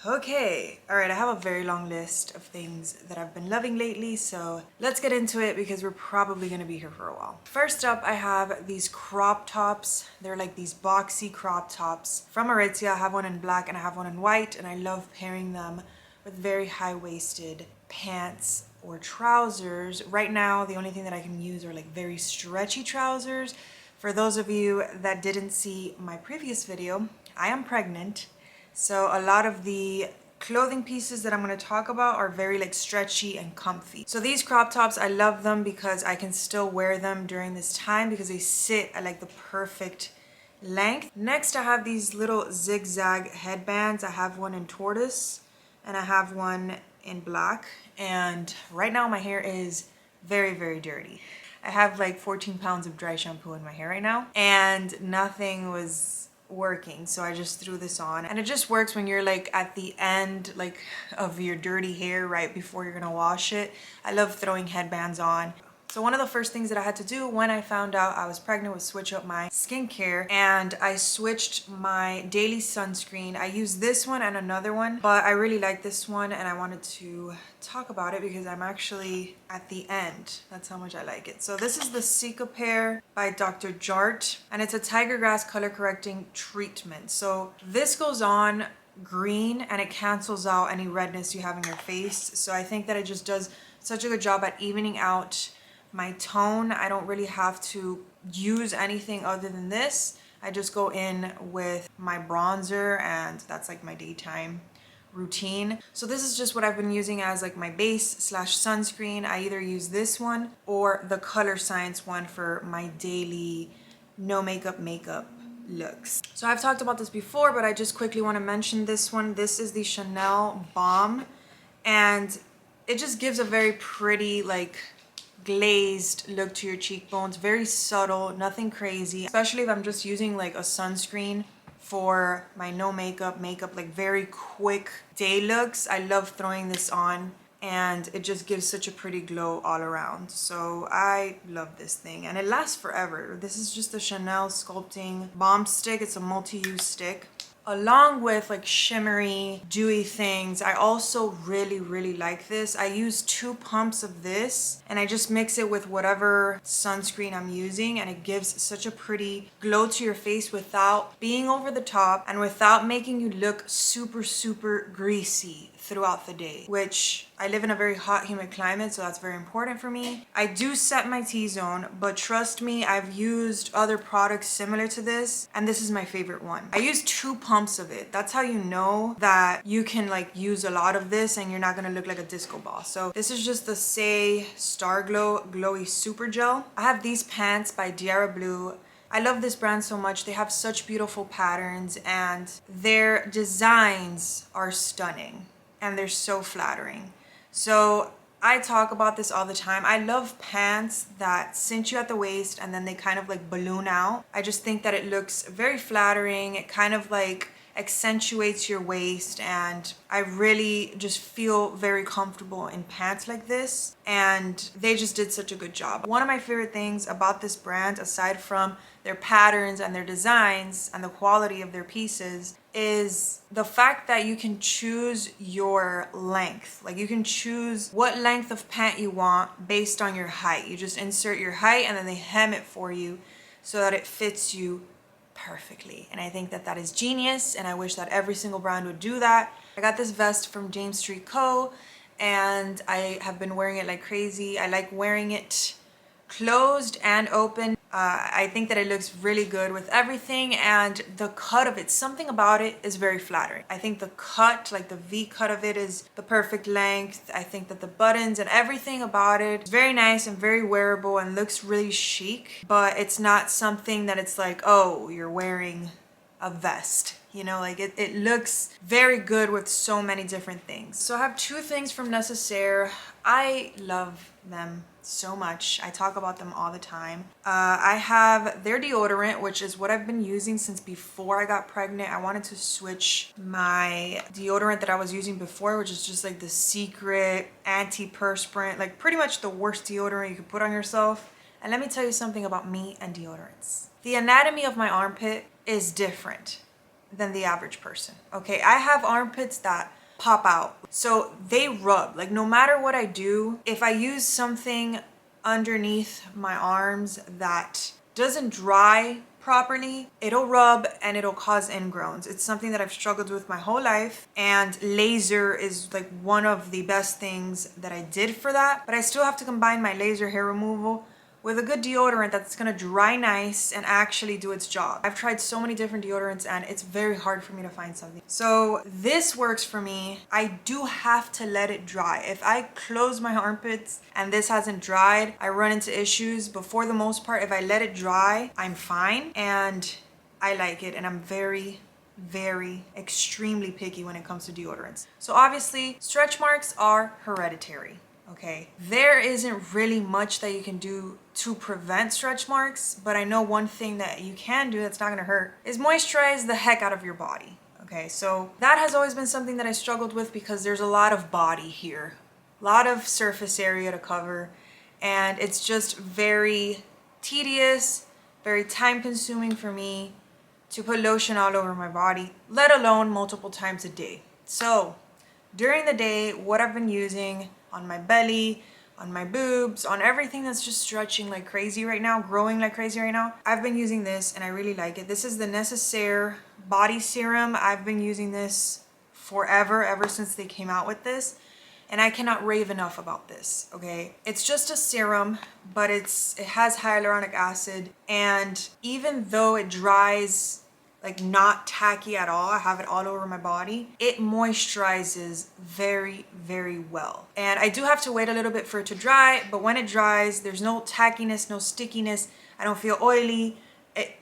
Okay, all right, I have a very long list of things that I've been loving lately, so let's get into it because we're probably gonna be here for a while. First up, I have these crop tops. They're like these boxy crop tops from Aritzia. I have one in black and I have one in white, and I love pairing them with very high-waisted pants or trousers. Right now, the only thing that I can use are like very stretchy trousers. For those of you that didn't see my previous video, I am pregnant. So a lot of the clothing pieces that I'm going to talk about are very like stretchy and comfy. So these crop tops, I love them because I can still wear them during this time because they sit at like the perfect length. Next, I have these little zigzag headbands. I have one in tortoise and I have one in black. And right now my hair is very, very dirty. I have like 14 pounds of dry shampoo in my hair right now and nothing was working, so I just threw this on, and it just works when you're like at the end like of your dirty hair right before you're gonna wash it. I love throwing headbands on. So one of the first things that I had to do when I found out I was pregnant was switch up my skincare, and I switched my daily sunscreen. I use this one and another one, but I really like this one and I wanted to talk about it because I'm actually at the end. That's how much I like it. So this is the Cicapair by Dr. Jart, and it's a tiger grass color correcting treatment. So this goes on green and it cancels out any redness you have in your face. So I think that it just does such a good job at evening out my tone. I don't really have to use anything other than this. I just go in with my bronzer and that's like my daytime routine. So this is just what I've been using as like my base slash sunscreen. I either use this one or the Color Science one for my daily no makeup looks. So I've talked about this before, but I just quickly want to mention this one. This is the Chanel Balm, and it just gives a very pretty like glazed look to your cheekbones. Very subtle, nothing crazy, especially if I'm just using like a sunscreen for my no makeup like very quick day looks. I love throwing this on and it just gives such a pretty glow all around. So I love this thing and it lasts forever. This is just the Chanel Sculpting Balm Stick. It's a multi-use stick. Along with like shimmery, dewy things, I also really like this. I use 2 pumps of this and I just mix it with whatever sunscreen I'm using, and it gives such a pretty glow to your face without being over the top and without making you look super greasy throughout the day, which I live in a very hot, humid climate, so that's very important for me. I do set my T-zone, but trust me, I've used other products similar to this, and this is my favorite one. I use 2 pumps of it. That's how you know that you can like use a lot of this and you're not gonna look like a disco ball. So this is just the Say Star Glow Glowy Super Gel. I have these pants by diarablu. I love this brand so much. They have such beautiful patterns and their designs are stunning and they're so flattering. So I talk about this all the time. I love pants that cinch you at the waist and then they kind of like balloon out. I just think that it looks very flattering. It kind of like accentuates your waist, and I really just feel very comfortable in pants like this, and they just did such a good job. One of my favorite things about this brand, aside from their patterns and their designs and the quality of their pieces, is the fact that you can choose your length. Like you can choose what length of pant you want based on your height. You just insert your height and then they hem it for you so that it fits you perfectly. And I think that that is genius, and I wish that every single brand would do that. I got this vest from James Street Co. and I have been wearing it like crazy. I like wearing it closed and open. I think that it looks really good with everything, and the cut of it, something about it is very flattering. I think the cut, like the V cut of it, is the perfect length. I think that the buttons and everything about it is very nice and very wearable and looks really chic, but it's not something that it's like, oh, you're wearing a vest. You know, like it looks very good with so many different things. So I have 2 things from Necessaire. I love them so much. I talk about them all the time. I have their deodorant, which is what I've been using since before I got pregnant. I wanted to switch my deodorant that I was using before, which is just like the Secret antiperspirant, like pretty much the worst deodorant you could put on yourself. And let me tell you something about me and deodorants. The anatomy of my armpit is different than the average person. Okay, I have armpits that pop out. So they rub. Like no matter what I do, if I use something underneath my arms that doesn't dry properly, it'll rub and it'll cause ingrowns. It's something that I've struggled with my whole life, and laser is like one of the best things that I did for that. But I still have to combine my laser hair removal with a good deodorant that's gonna dry nice and actually do its job. I've tried so many different deodorants and it's very hard for me to find something. So this works for me. I do have to let it dry. If I close my armpits and this hasn't dried, I run into issues. But for the most part, if I let it dry, I'm fine and I like it, and I'm very extremely picky when it comes to deodorants. So obviously stretch marks are hereditary. Okay, there isn't really much that you can do to prevent stretch marks, but I know one thing that you can do that's not gonna hurt is moisturize the heck out of your body. Okay, so that has always been something that I struggled with because there's a lot of body here, a lot of surface area to cover, and it's just very tedious, very time consuming for me to put lotion all over my body, let alone multiple times a day. So during the day, what I've been using on my belly, on my boobs, on everything that's just stretching like crazy right now, growing like crazy right now, I've been using this and I really like it. This is the Necessaire body serum. I've been using this forever, ever since they came out with this, and I cannot rave enough about this. Okay, it's just a serum, but it has hyaluronic acid, and even though it dries like not tacky at all, I have it all over my body, it moisturizes very well. And I do have to wait a little bit for it to dry, but when it dries, there's no tackiness, no stickiness. I don't feel oily.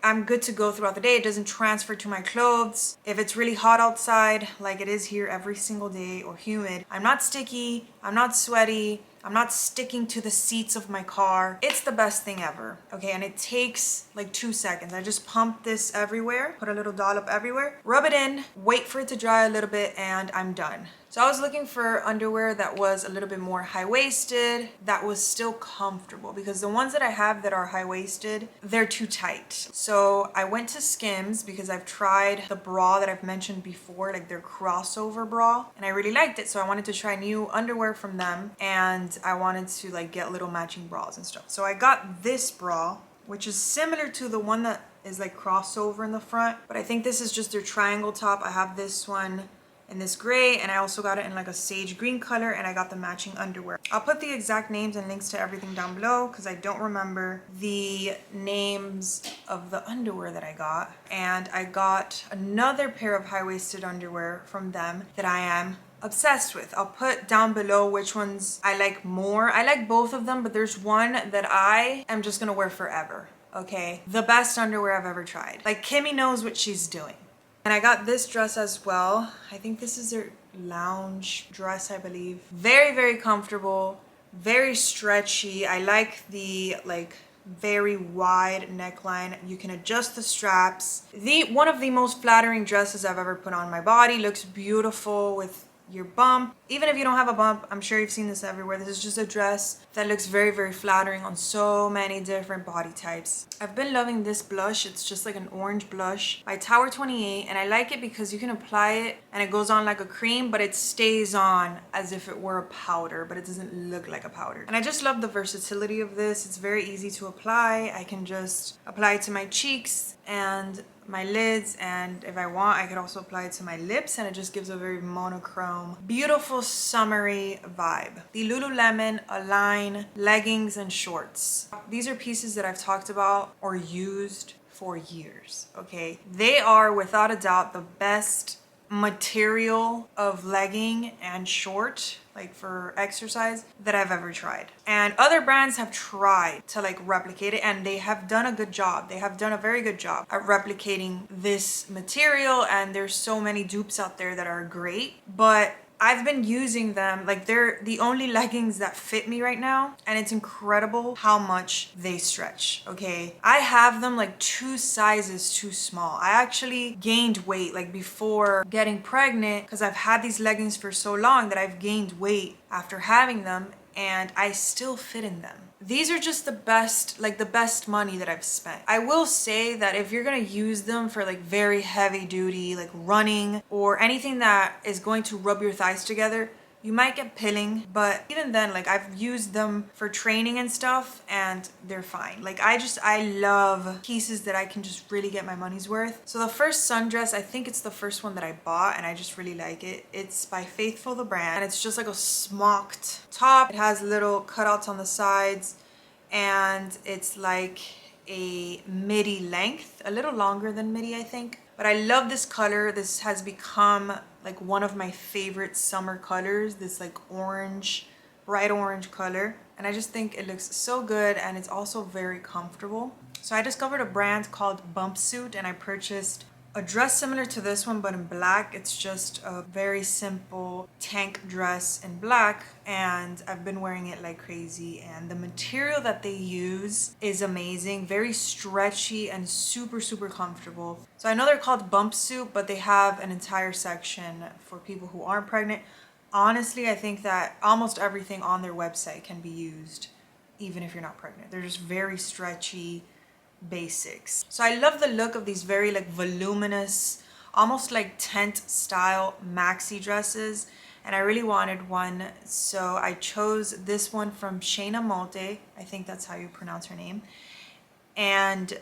I'm good to go throughout the day. It doesn't transfer to my clothes. If it's really hot outside, like it is here every single day, or humid, I'm not sticky, I'm not sweaty, I'm not sticking to the seats of my car. It's the best thing ever. Okay, and it takes like 2 seconds. I just pump this everywhere, put a little dollop everywhere, rub it in, wait for it to dry a little bit, and I'm done. So I was looking for underwear that was a little bit more high-waisted, that was still comfortable, because the ones that I have that are high-waisted, they're too tight. So I went to Skims because I've tried the bra that I've mentioned before, like their crossover bra, and I really liked it. So I wanted to try new underwear from them, and I wanted to like get little matching bras and stuff. So I got this bra, which is similar to the one that is like crossover in the front, but I think this is just their triangle top. I have this one in this gray, and I also got it in like a sage green color, and I got the matching underwear. I'll put the exact names and links to everything down below because I don't remember the names of the underwear that I got. And I got another pair of high-waisted underwear from them that I am obsessed with. I'll put down below which ones I like more. I like both of them, but there's one that I am just gonna wear forever. Okay, the best underwear I've ever tried. Like Kimmy knows what she's doing. And I got this dress as well. I think this is their lounge dress, I believe. Very comfortable, very stretchy. I like the like very wide neckline. You can adjust the straps. One of the most flattering dresses I've ever put on my body. Looks beautiful with your bump. Even if you don't have a bump, I'm sure you've seen this everywhere. This is just a dress that looks very flattering on so many different body types. I've been loving this blush. It's just like an orange blush by Tower 28, and I like it because you can apply it and it goes on like a cream, but it stays on as if it were a powder, but it doesn't look like a powder. And I just love the versatility of this. It's very easy to apply. I can just apply it to my cheeks and my lids, and if I want, I could also apply it to my lips, and it just gives a very monochrome, beautiful summery vibe. The Lululemon Align leggings and shorts. These are pieces that I've talked about or used for years, okay? They are without a doubt the best material of legging and short, like for exercise, that I've ever tried. And other brands have tried to like replicate it, and they have done a good job. They have done a very good job at replicating this material, and there's so many dupes out there that are great, but I've been using them, like they're the only leggings that fit me right now, and it's incredible how much they stretch, okay? I have them like 2 sizes too small. I actually gained weight like before getting pregnant because I've had these leggings for so long that I've gained weight after having them, and I still fit in them. these are just the best, like the best money that I've spent. I will say that if you're gonna use them for like very heavy duty, like running or anything that is going to rub your thighs together, you might get pilling, but even then, like I've used them for training and stuff and they're fine. Like I love pieces that I can just really get my money's worth. So the first sundress, I think it's the first one that I bought and I just really like it. It's by Faithful the brand and it's just like a smocked top. It has little cutouts on the sides and it's like a midi length, a little longer than midi I think. But I love this color. This has become like one of my favorite summer colors, this like orange, bright orange color. And I just think it looks so good and it's also very comfortable. So I discovered a brand called Bumpsuit and I purchased a dress similar to this one but in black. It's just a very simple tank dress in black and I've been wearing it like crazy, and the material that they use is amazing, very stretchy and super comfortable. So I know they're called Bumpsuit, but they have an entire section for people who aren't pregnant. Honestly, I think that almost everything on their website can be used even if you're not pregnant. They're just very stretchy basics. So I love the look of these very like voluminous, almost like tent style maxi dresses, and I really wanted one, so I chose this one from Shaina Mote. I think that's how you pronounce her name, and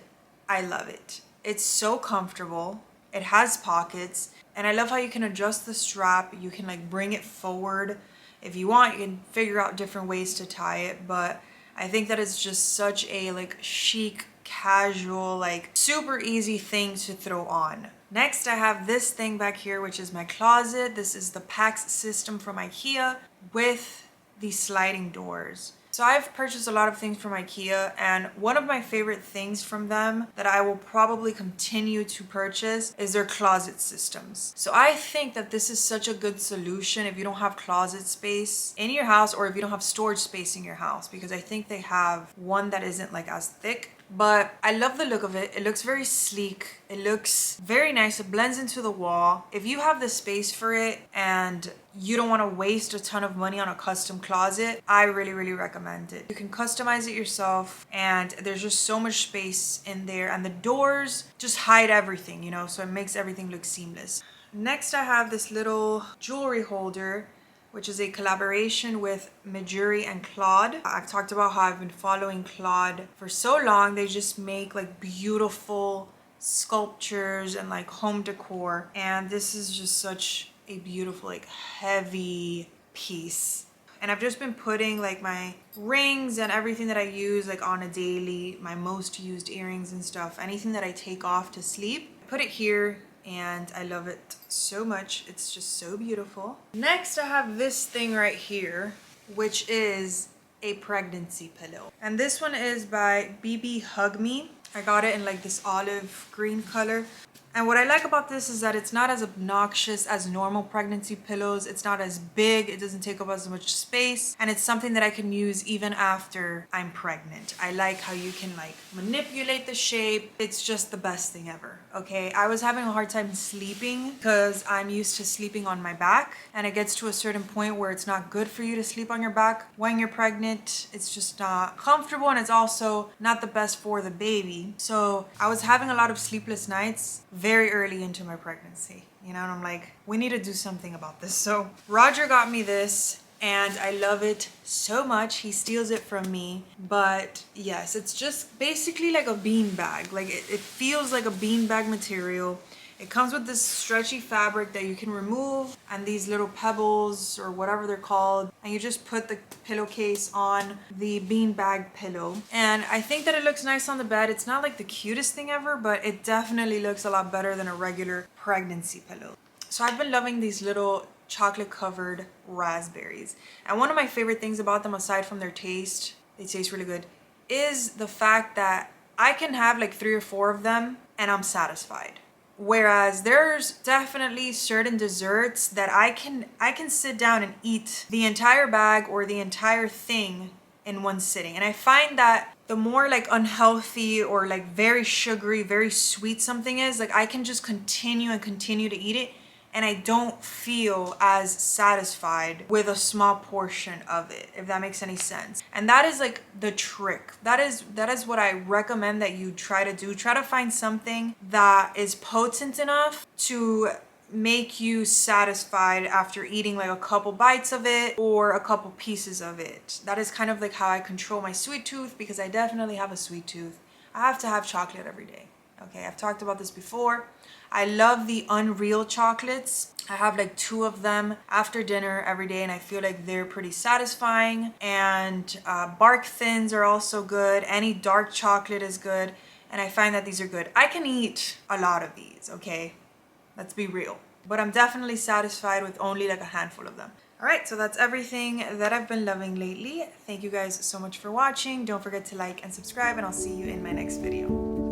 I love it. It's so comfortable. It has pockets, and I love how you can adjust the strap. You can like bring it forward if you want. You can figure out different ways to tie it, but I think that it's just such a like chic, casual, like super easy thing to throw on. Next, I have this thing back here, which is my closet. This is the PAX system from IKEA with the sliding doors. So I've purchased a lot of things from IKEA, and one of my favorite things from them that I will probably continue to purchase is their closet systems. So I think that this is such a good solution if you don't have closet space in your house or if you don't have storage space in your house, because I think they have one that isn't like as thick. But I love the look of it. It looks very sleek. It looks very nice. It blends into the wall. If you have the space for it and you don't want to waste a ton of money on a custom closet, I really recommend it. You can customize it yourself and there's just so much space in there, and the doors just hide everything, you know, so it makes everything look seamless. Next, I have this little jewelry holder, which is a collaboration with Gemary and Claude. I've talked about how I've been following Claude for so long. They just make like beautiful sculptures and like home decor. And this is just such a beautiful, like heavy piece. And I've just been putting like my rings and everything that I use like on a daily, my most used earrings and stuff, anything that I take off to sleep, I put it here. And I love it so much. It's just so beautiful. Next, I have this thing right here, which is a pregnancy pillow. And this one is by BB Hug Me. I got it in like this olive green color. And what I like about this is that it's not as obnoxious as normal pregnancy pillows. It's not as big. It doesn't take up as much space. And it's something that I can use even after I'm pregnant. I like how you can like manipulate the shape. It's just the best thing ever. Okay, I was having a hard time sleeping because I'm used to sleeping on my back. And it gets to a certain point where it's not good for you to sleep on your back when you're pregnant. It's just not comfortable, and it's also not the best for the baby. So I was having a lot of sleepless nights very early into my pregnancy, you know, and I'm like, we need to do something about this. So Roger got me this and I love it so much. He steals it from me, but yes, it's just basically like a bean bag. Like it feels like a bean bag material. It comes with this stretchy fabric that you can remove and these little pebbles or whatever they're called. And you just put the pillowcase on the beanbag pillow. And I think that it looks nice on the bed. It's not like the cutest thing ever, but it definitely looks a lot better than a regular pregnancy pillow. So I've been loving these little chocolate covered raspberries. And one of my favorite things about them, aside from their taste, they taste really good, is the fact that I can have like 3 or 4 of them and I'm satisfied. Whereas there's definitely certain desserts that I can sit down and eat the entire bag or the entire thing in one sitting. And I find that the more like unhealthy or like very sugary, very sweet something is, like I can just continue and continue to eat it and I don't feel as satisfied with a small portion of it, if that makes any sense. And that is like the trick. That is what I recommend that you try to do. Try to find something that is potent enough to make you satisfied after eating like a couple bites of it or a couple pieces of it. That is kind of like how I control my sweet tooth, because I definitely have a sweet tooth. I have to have chocolate every day. Okay, I've talked about this before. I love the Unreal chocolates. I have like 2 of them after dinner every day, and I feel like they're pretty satisfying. And bark thins are also good. Any dark chocolate is good, and I find that these are good. I can eat a lot of these, okay? Let's be real. But I'm definitely satisfied with only like a handful of them. All right, so that's everything that I've been loving lately. Thank you guys so much for watching. Don't forget to like and subscribe, and I'll see you in my next video.